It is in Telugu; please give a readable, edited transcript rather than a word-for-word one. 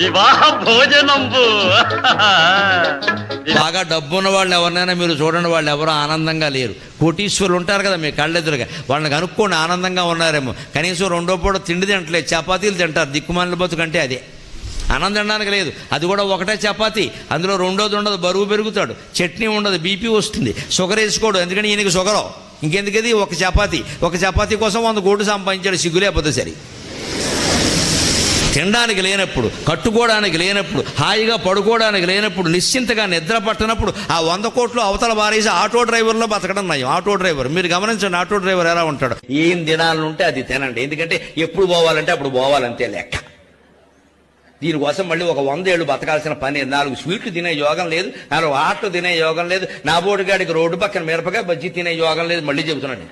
వివాహ భోజనంబు. బాగా డబ్బున్న వాళ్ళు ఎవరినైనా మీరు చూడండి, వాళ్ళు ఎవరో ఆనందంగా లేరు. కోటీశ్వరులు ఉంటారు కదా మీ కళ్ళెదురుగా, వాళ్ళని కనుక్కోండి ఆనందంగా ఉన్నారేమో. కనీసం రెండో పూట తిండి తింటలేదు, చపాతీలు తింటారు. దిక్కుమాలిన బతుకంటే అదే. ఆనందం తినడానికి లేదు, అది కూడా ఒకటే చపాతీ, అందులో రెండోది ఉండదు, బరువు పెరుగుతాడు. చట్నీ ఉండదు, బీపీ వస్తుంది. షుగర్ వేసుకోడు, ఎందుకంటే ఈయనకి షుగరు. ఇంకెందుకది ఒక చపాతీ కోసం 100 కోట్లు సంపాదించాడు, సిగ్గులేకపోతే సరి. తినడానికి లేనప్పుడు, కట్టుకోవడానికి లేనప్పుడు, హాయిగా పడుకోవడానికి లేనప్పుడు, నిశ్చింతగా నిద్ర పట్టనప్పుడు ఆ 100 కోట్లు అవతల బారేసి ఆటో డ్రైవర్లో బతకడం నయం. ఆటో డ్రైవర్ మీరు గమనించండి, ఆటో డ్రైవర్ ఎలా ఉంటాడు. ఏం తినాలంటే అది తినండి, ఎందుకంటే ఎప్పుడు పోవాలంటే అప్పుడు పోవాలంతే లెక్క. దీనికోసం మళ్ళీ ఒక 100 ఏళ్ళు బతకాల్సిన పని. 4 స్వీట్లు తినే యోగం లేదు, 4 ఆటలు తినే యోగం లేదు, నా బోటుగాడికి రోడ్డు పక్కన మిరపకాయ బజ్జీ తినే యోగం లేదు. మళ్ళీ చెబుతున్నాను.